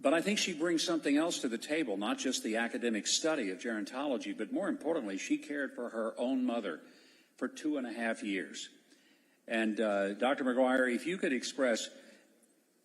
But I think she brings something else to the table, not just the academic study of gerontology, but more importantly, she cared for her own mother for 2.5 years. And Dr. McGuire, if you could express,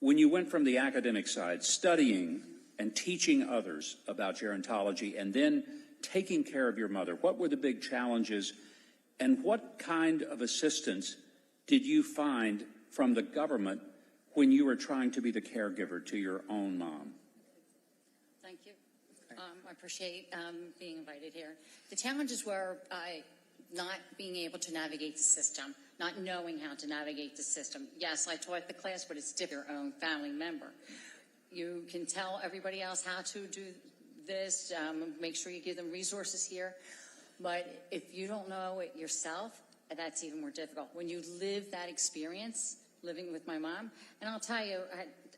when you went from the academic side, studying and teaching others about gerontology, and then taking care of your mother, what were the big challenges, and what kind of assistance did you find from the government when you were trying to be the caregiver to your own mom? Thank you. I appreciate being invited here. The challenges were not being able to navigate the system, not knowing how to navigate the system. Yes, I taught the class, but it's different. Your own family member. You can tell everybody else how to do this, make sure you give them resources here. But if you don't know it yourself, that's even more difficult. When you live that experience, living with my mom, and I'll tell you,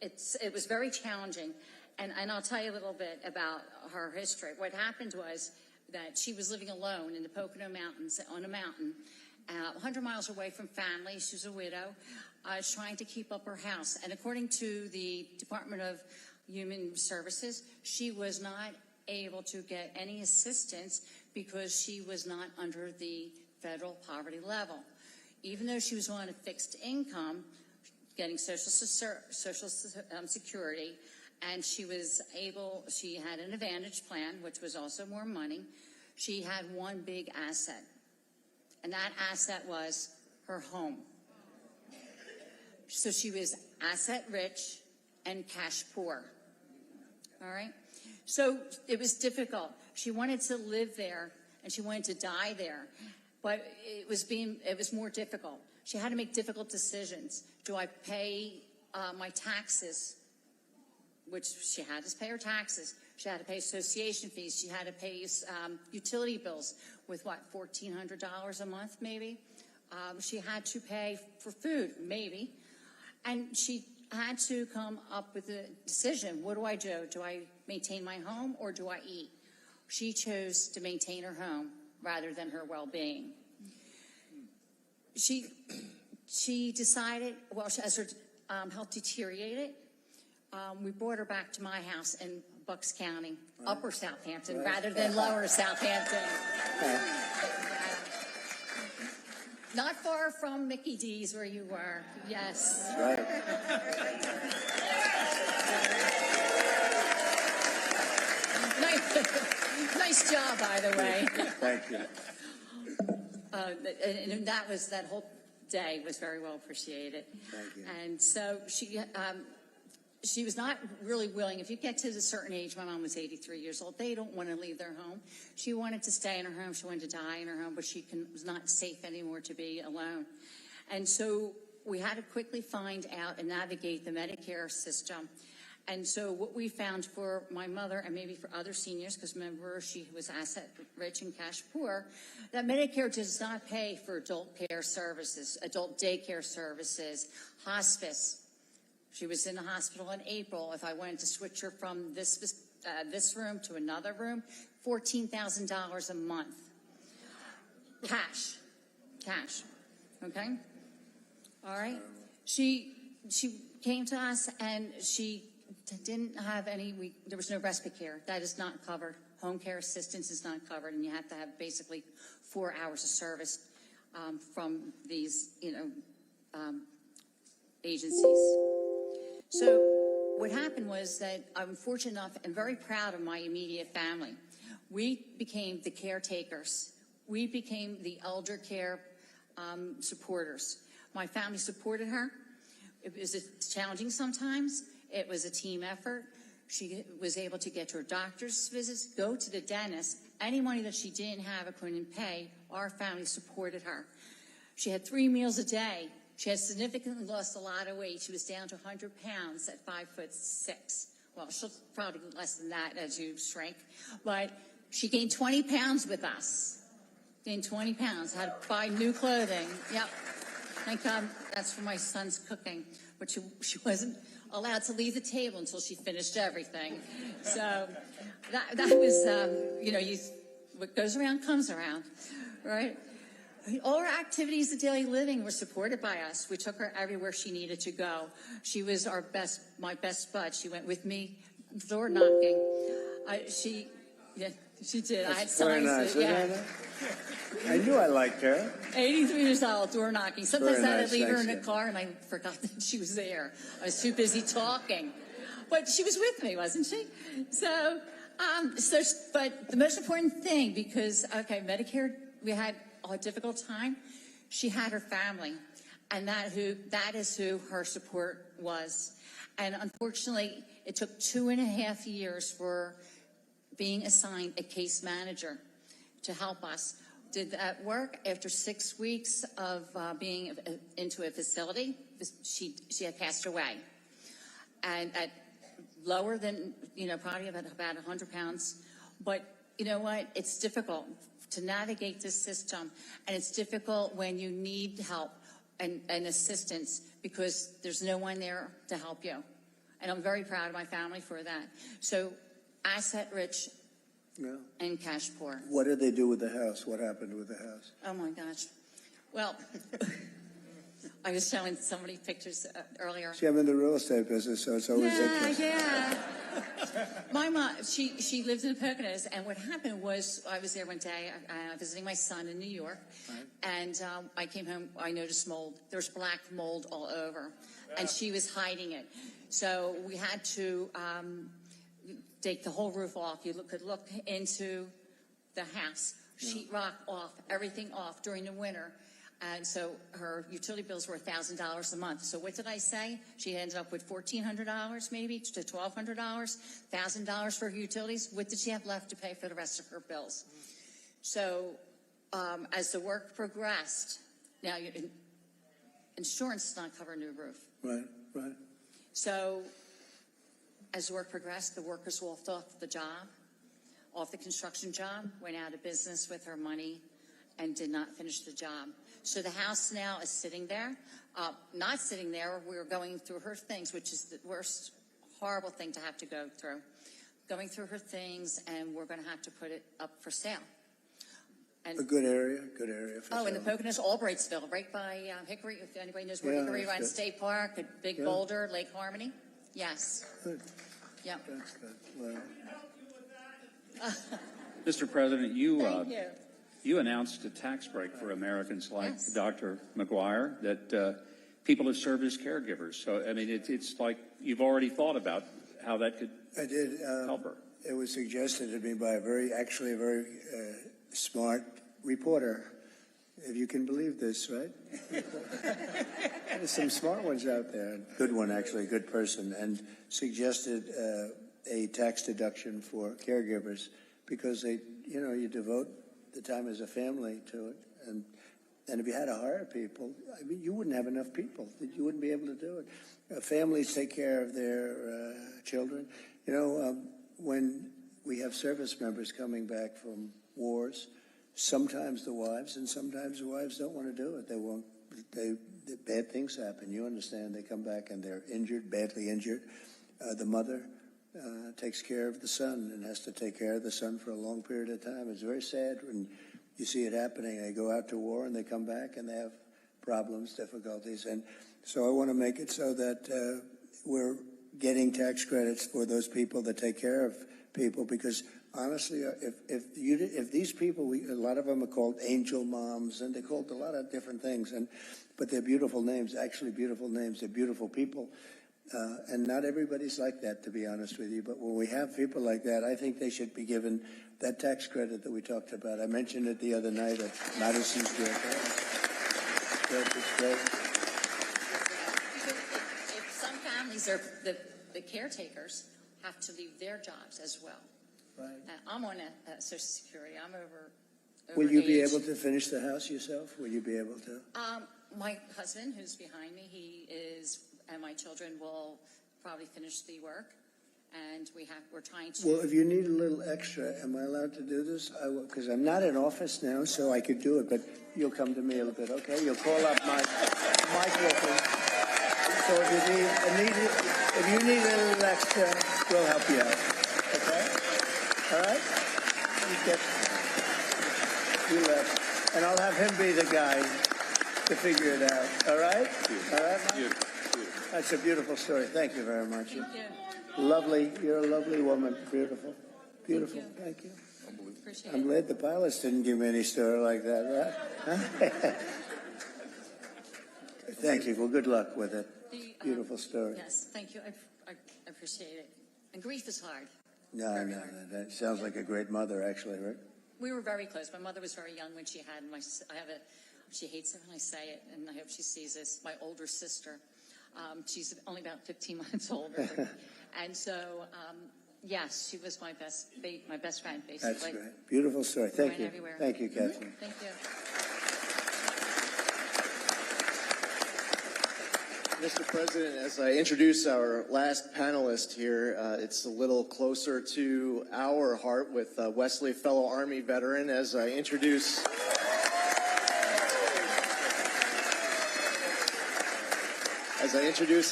it was very challenging. And I'll tell you a little bit about her history. What happened was that she was living alone in the Pocono Mountains, on a mountain, 100 miles away from family. She was a widow, trying to keep up her house. And according to the Department of Human Services, she was not able to get any assistance because she was not under the federal poverty level. Even though she was on a fixed income, getting Social Security, and she had an Advantage plan, which was also more money. She had one big asset, and that asset was her home. So she was asset rich and cash poor. All right? So it was difficult. She wanted to live there, and she wanted to die there, but it was more difficult. She had to make difficult decisions. Do I pay my taxes? Which she had to pay her taxes. She had to pay association fees. She had to pay utility bills with, what, $1,400 a month, maybe? She had to pay for food, maybe. And she had to come up with a decision. What do I do? Do I maintain my home or do I eat? She chose to maintain her home rather than her well-being. She decided, well, as her health deteriorated, we brought her back to my house in Bucks County, right. Upper Southampton, right. Rather than Lower Southampton. Not far from Mickey D's where you were, yes. Right. Nice job, by the way. Thank you. And that whole day was very well appreciated. Thank you. And so she was not really willing. If you get to a certain age, my mom was 83 years old, they don't want to leave their home. She wanted to stay in her home. She wanted to die in her home, but she was not safe anymore to be alone. And so we had to quickly find out and navigate the Medicare system. And so what we found for my mother, and maybe for other seniors, because remember she was asset rich and cash poor, that Medicare does not pay for adult care services, adult daycare services, hospice. She was in the hospital in April. If I wanted to switch her from this room to another room, $14,000 a month. Cash. Okay? All right? She came to us and she didn't have there was no respite care. That is not covered. Home care assistance is not covered, and you have to have basically 4 hours of service from these, agencies. So what happened was that I'm fortunate enough and very proud of my immediate family. We became the caretakers. We became the elder care supporters. My family supported her. It was challenging sometimes. It was a team effort. She was able to get to her doctor's visits, go to the dentist. Any money that she didn't have or couldn't pay, our family supported her. She had 3 meals a day. She had significantly lost a lot of weight. She was down to 100 pounds at 5'6". Well, she'll probably less than that as you shrink. But she gained 20 pounds with us. Gained 20 pounds, had to buy new clothing. Yep. Thank God that's for my son's cooking. But she wasn't allowed to leave the table until she finished everything. So that was, what goes around comes around, right? All her activities of daily living were supported by us. We took her everywhere she needed to go. She was my best bud. She went with me door knocking. Yeah, she did. I had Very signs. nice, That, yeah. isn't it? I knew I liked her. 83 years old, door knocking. Sometimes Very I'd nice, leave her thanks, in the yeah. car and I forgot that she was there. I was too busy talking. But she was with me, wasn't she? But the most important thing, because, okay, Medicare, we had a difficult time. She had her family, and that is who her support was. And unfortunately, it took 2.5 years for being assigned a case manager to help us. Did that work? After 6 weeks of being into a facility, she had passed away. And at lower than, probably about 100 pounds. But you know what? It's difficult to navigate this system. And it's difficult when you need help and assistance because there's no one there to help you. And I'm very proud of my family for that. So asset rich and cash poor. What did they do with the house? What happened with the house? Oh my gosh. Well, I was showing somebody pictures earlier. See, I'm in the real estate business, so it's always interesting. Yeah. My mom, she lived in the Poconos, and what happened was I was there one day visiting my son in New York, and I came home. I noticed mold. There was black mold all over, and she was hiding it. So we had to take the whole roof off. You could look into the house, sheetrock off, everything off during the winter. And so her utility bills were $1,000 a month. So what did I say? She ended up with $1,400 maybe to $1,200, $1,000 for her utilities. What did she have left to pay for the rest of her bills? So as the work progressed, now insurance does not cover a new roof. Right. So as the work progressed, the workers walked off the job, off the construction job, went out of business with her money, and did not finish the job. So the house now is sitting there, not sitting there. We're going through her things, which is the worst, horrible thing to have to go through. Going through her things, and we're going to have to put it up for sale. And A good area for in the sale. Poconos, Albrightsville, right by Hickory. If anybody knows where Yeah, Hickory that's runs, good. State Park, a Big Boulder, Lake Harmony. Yes. Good. Yep. That's good. Well, Mr. President, Thank you. you announced a tax break for Americans like Yes. Dr. McGuire that people have served as caregivers. So, I mean, it's like you've already thought about how that could I did. help her. It was suggested to me by a very smart reporter, if you can believe this, right? There's some smart ones out there. Good one, actually, good person, and suggested a tax deduction for caregivers because you devote the time as a family to it, and if you had to hire people, I mean, you wouldn't have enough people. You wouldn't be able to do it. Families take care of their children. When we have service members coming back from wars, sometimes the wives don't want to do it. They won't. Bad things happen. You understand? They come back and they're injured, badly injured. The mother takes care of the son and has to take care of the son for a long period of time. It's very sad when you see it happening. They go out to war and they come back and they have problems, difficulties. And so I want to make it so that we're getting tax credits for those people that take care of people, because honestly, if these people, a lot of them are called angel moms, and they're called a lot of different things, but they're beautiful names, actually beautiful names. They're beautiful people, and not everybody's like that, to be honest with you. But when we have people like that, I think they should be given that tax credit that we talked about. I mentioned it the other night at Madison Square Garden. It's great. If some families are the caretakers have to leave their jobs as well. Right. I'm on a Social Security. I'm over. Will you be age. able to finish the house yourself? Will you be able to? My husband, who's behind me, and my children will probably finish the work, and we're trying to. Well, if you need a little extra, am I allowed to do this? I will, because I'm not in office now, so I could do it. But you'll come to me a little bit, okay? You'll call up Mike Wilson. So if you need a little extra, we'll help you out. Okay? All right? You left, and I'll have him be the guy to figure it out. All right? All right, Mike? That's a beautiful story. Thank you very much. Thank you. Lovely. You're a lovely woman. Beautiful. Beautiful. Thank you. Thank you. Appreciate I'm it. glad the pilots didn't give me any story like that, right? Huh? Thank you. Well, good luck with it. Beautiful story. Yes, thank you. I appreciate it. And grief is hard. No. That sounds like a great mother, actually, right? We were very close. My mother was very young when she had she hates it when I say it, and I hope she sees this, my older sister. She's only about 15 months older. And so, yes, she was my best friend, basically. That's great. Beautiful story. Thank you. Everywhere. Thank you, Catherine. Thank you. Mr. President, as I introduce our last panelist here, it's a little closer to our heart with Wesley, fellow Army veteran, as I introduce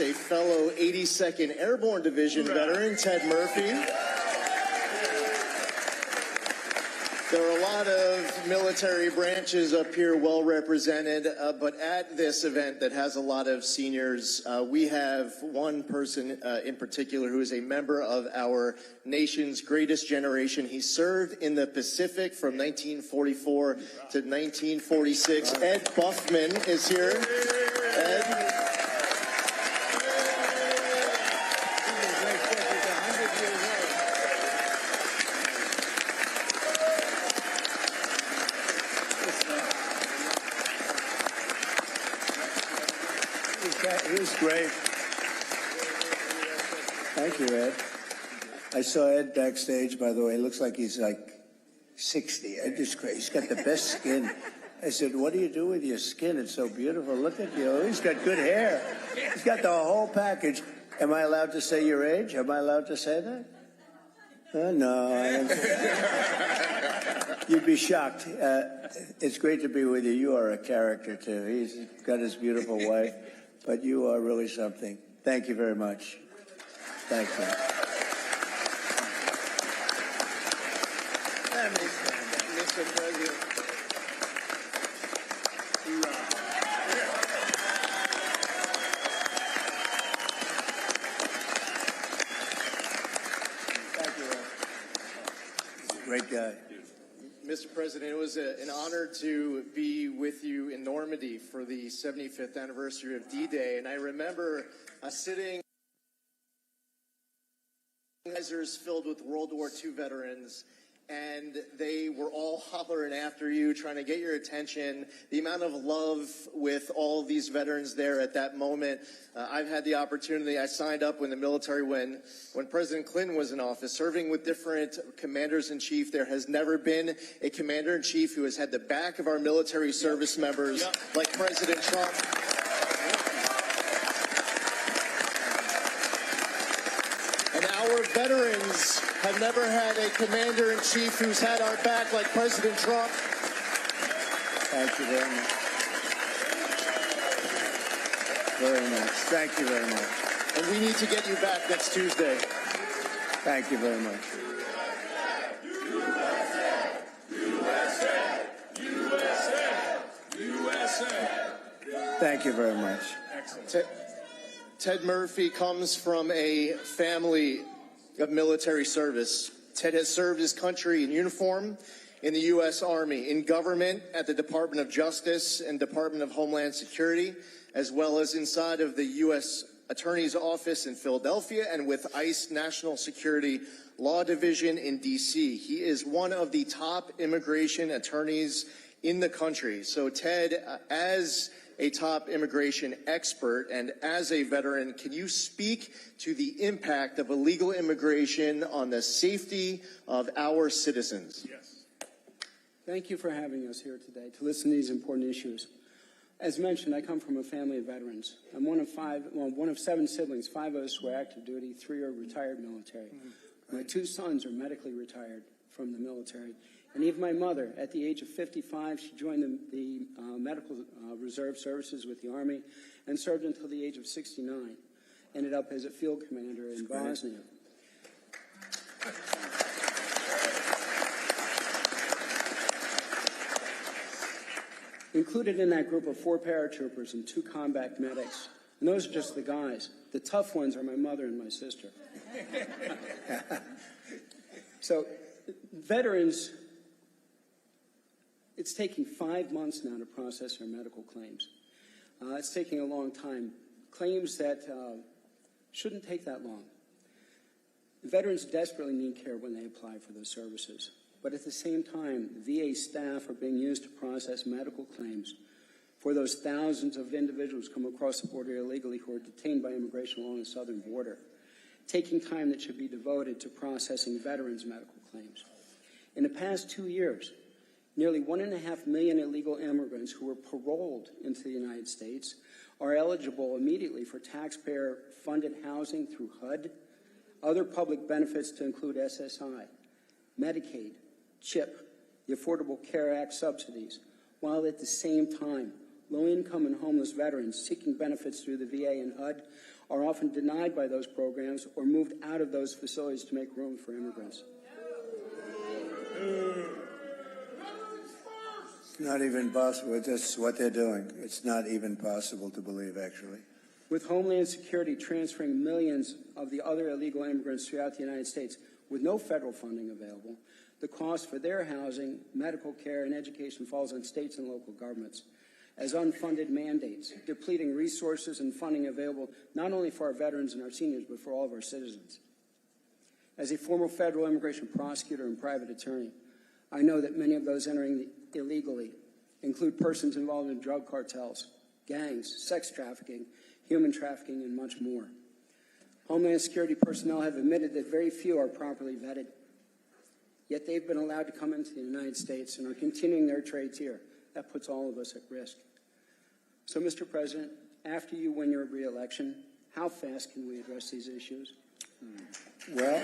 a fellow 82nd Airborne Division veteran, Ted Murphy. There are a lot of military branches up here well represented, but at this event that has a lot of seniors, we have one person in particular who is a member of our nation's greatest generation. He served in the Pacific from 1944 to 1946. Ed Buffman is here. Ed. He was great. Thank you, Ed. I saw Ed backstage, by the way. He looks like he's like 60. Ed is crazy. He's got the best skin. I said, what do you do with your skin? It's so beautiful. Look at you. He's got good hair. He's got the whole package. Am I allowed to say your age? Am I allowed to say that? No. You'd be shocked. It's great to be with you. You are a character, too. He's got his beautiful wife. But you are really something. Thank you very much. Thank you. Mr. President. Thank you. Great guy. Mr. President, it was an honor to be with you in Normandy for the 75th anniversary of D-Day, and I remember sitting filled with World War II veterans, and they were all hollering after you, trying to get your attention. The amount of love with all of these veterans there at that moment. I've had the opportunity. I signed up in the military when President Clinton was in office, serving with different commanders-in-chief. There has never been a commander-in-chief who has had the back of our military service members like President Trump. And our veterans have never had a commander-in-chief who's had our back like President Trump. Thank you very much. Very much. Thank you very much. And we need to get you back next Tuesday. Thank you very much. Thank you very much. Ted Murphy comes from a family of military service. Ted has served his country in uniform in the U.S. Army, in government at the Department of Justice and Department of Homeland Security, as well as inside of the U.S. Attorney's Office in Philadelphia and with ICE National Security Law Division in D.C. He is one of the top immigration attorneys in the country. So Ted, as a top immigration expert and as a veteran, can you speak to the impact of illegal immigration on the safety of our citizens? Yes. Thank you for having us here today to listen to these important issues. As mentioned, I come from a family of veterans. I'm one of 7 siblings. 5 of us were active duty, 3 are retired military. My 2 sons are medically retired from the military. And even my mother, at the age of 55, she joined the Medical Reserve Services with the Army and served until the age of 69. Ended up as a field commander in Bosnia. Included in that group are 4 paratroopers and 2 combat medics And those are just the guys. The tough ones are my mother and my sister. So, veterans, it's taking 5 months now to process our medical claims. It's taking a long time. Claims that shouldn't take that long. Veterans desperately need care when they apply for those services. But at the same time, VA staff are being used to process medical claims for those thousands of individuals come across the border illegally who are detained by immigration along the southern border, taking time that should be devoted to processing veterans' medical claims. In the past 2 years, nearly 1.5 million illegal immigrants who were paroled into the United States are eligible immediately for taxpayer-funded housing through HUD, other public benefits to include SSI, Medicaid, CHIP, the Affordable Care Act subsidies, while at the same time, low-income and homeless veterans seeking benefits through the VA and HUD are often denied by those programs or moved out of those facilities to make room for immigrants. It's not even possible. That's what they're doing. It's not even possible to believe, actually. With Homeland Security transferring millions of the other illegal immigrants throughout the United States with no federal funding available, the cost for their housing, medical care, and education falls on states and local governments as unfunded mandates, depleting resources and funding available not only for our veterans and our seniors, but for all of our citizens. As a former federal immigration prosecutor and private attorney, I know that many of those entering illegally include persons involved in drug cartels, gangs, sex trafficking, human trafficking, and much more. Homeland Security personnel have admitted that very few are properly vetted, yet they've been allowed to come into the United States and are continuing their trades here. That puts all of us at risk. So, Mr. President, after you win your re-election, how fast can we address these issues? Well,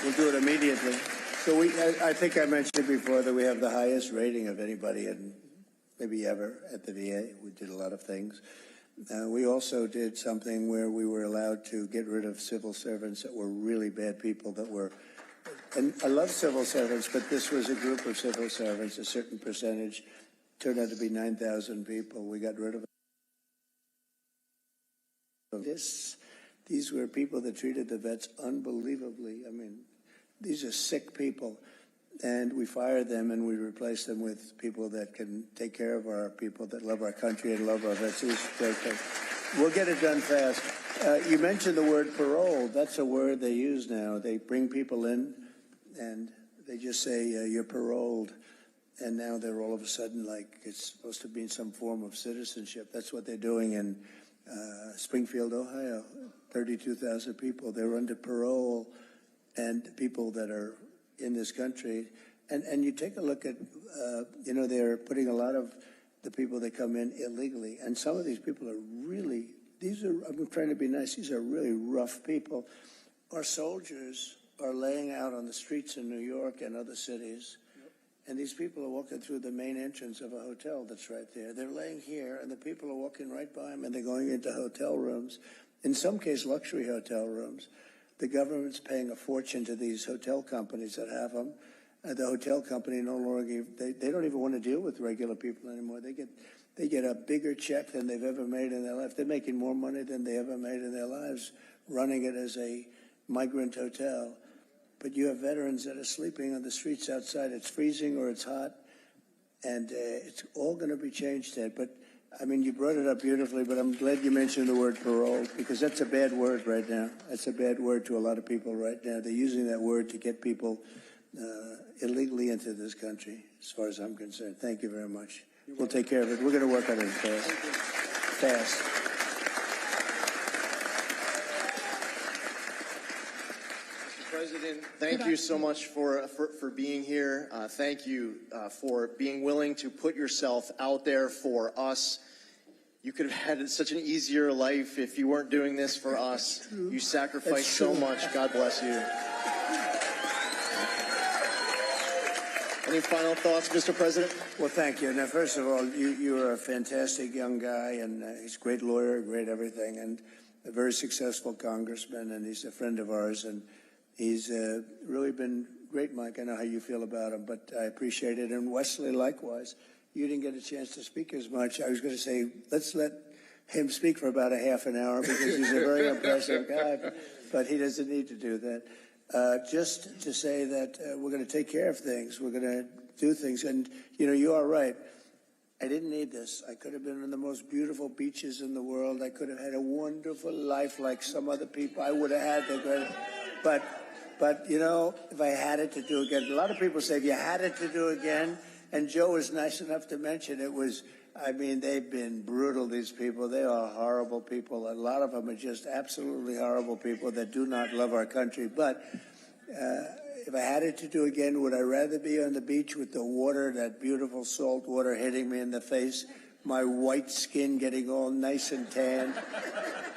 we'll do it immediately. So I think I mentioned before that we have the highest rating of anybody in maybe ever at the VA. We did a lot of things. We also did something where we were allowed to get rid of civil servants that were really bad people that were, and I love civil servants, but this was a group of civil servants, a certain percentage, turned out to be 9,000 people. We got rid of this. These were people that treated the vets unbelievably. I mean, these are sick people. And we fired them and we replaced them with people that can take care of our people that love our country and love our vets. It was a great thing. We'll get it done fast. You mentioned the word parole. That's a word they use now. They bring people in and they just say, you're paroled. And now they're all of a sudden like it's supposed to be some form of citizenship. That's what they're doing in Springfield, Ohio. 32,000 people. They're under parole, and people that are in this country. And you take a look at, they're putting a lot of the people that come in illegally. And some of these people are really, I'm trying to be nice, these are really rough people. Our soldiers are laying out on the streets in New York and other cities. And these people are walking through the main entrance of a hotel that's right there. They're laying here, and the people are walking right by them, and they're going into hotel rooms, in some case luxury hotel rooms. The government's paying a fortune to these hotel companies that have them. The hotel company no longer, they don't even want to deal with regular people anymore. They get a bigger check than they've ever made in their life. They're making more money than they ever made in their lives running it as a migrant hotel. But you have veterans that are sleeping on the streets outside. It's freezing or it's hot, and it's all going to be changed, Ted. But, I mean, you brought it up beautifully, but I'm glad you mentioned the word parole, because that's a bad word right now. That's a bad word to a lot of people right now. They're using that word to get people illegally into this country, as far as I'm concerned. Thank you very much. We'll take care of it. We're going to work on it fast. President, thank you so much for being here. Thank you for being willing to put yourself out there for us. You could have had such an easier life if you weren't doing this for us. You sacrificed so much. God bless you. Any final thoughts, Mr. President? Well, thank you. Now, first of all, you are a fantastic young guy, and he's a great lawyer, great everything, and a very successful congressman, and he's a friend of ours, and he's really been great, Mike. I know how you feel about him, but I appreciate it. And Wesley, likewise. You didn't get a chance to speak as much. I was going to say, let's let him speak for about a half an hour because he's a very impressive guy, but he doesn't need to do that. Just to say that we're going to take care of things. We're going to do things. And, you know, you are right. I didn't need this. I could have been on the most beautiful beaches in the world. I could have had a wonderful life like some other people. I would have had the great, but you know, if I had it to do again, a lot of people say if you had it to do again, and Joe was nice enough to mention it was, I mean, they've been brutal, these people. They are horrible people. A lot of them are just absolutely horrible people that do not love our country. But if I had it to do again, would I rather be on the beach with the water, that beautiful salt water hitting me in the face, my white skin getting all nice and tan?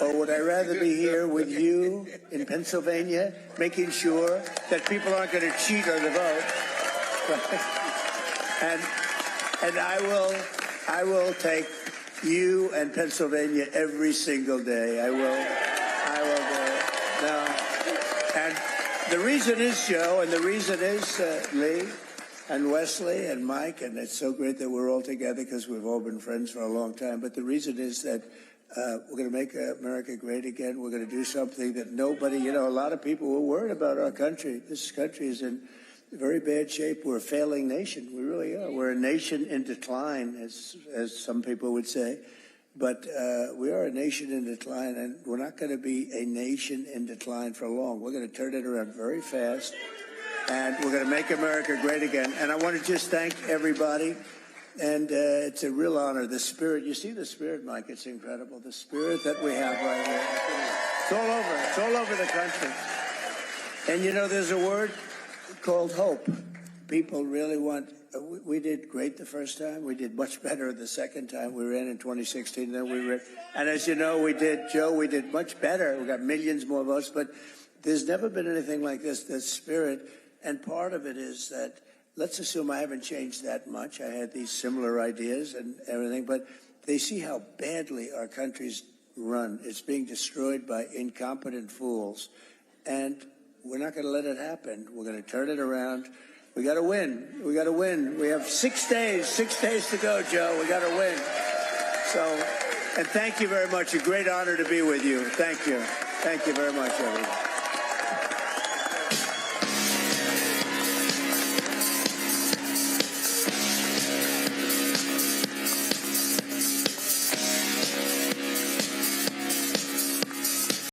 Or would I rather be here with you in Pennsylvania, making sure that people aren't going to cheat on the vote? And I will take you and Pennsylvania every single day. I will do it. No. And the reason is, Joe, and the reason is Lee and Wesley and Mike, and it's so great that we're all together because we've all been friends for a long time. But the reason is that we're going to make America great again. We're going to do something that nobody, you know, a lot of people were worried about our country. This country is in very bad shape. We're a failing nation. We really are. We're a nation in decline, as some people would say. But we are a nation in decline, and we're not going to be a nation in decline for long. We're going to turn it around very fast, and we're going to make America great again. And I want to just thank everybody, and it's a real honor. The spirit, you see the spirit, Mike, it's incredible. The spirit that we have right here. It's all over. It's all over the country. And, you know, there's a word called hope. People really want. We did great the first time. We did much better the second time we ran in 2016 than we ran. And as you know, we did much better. We got millions more votes, but there's never been anything like this spirit. And part of it is that, let's assume I haven't changed that much. I had these similar ideas and everything, but they see how badly our country's run. It's being destroyed by incompetent fools. And we're not going to let it happen. We're going to turn it around. We got to win. We got to win. We have 6 days to go, Joe. We got to win. So, and thank you very much. A great honor to be with you. Thank you. Thank you very much, everyone.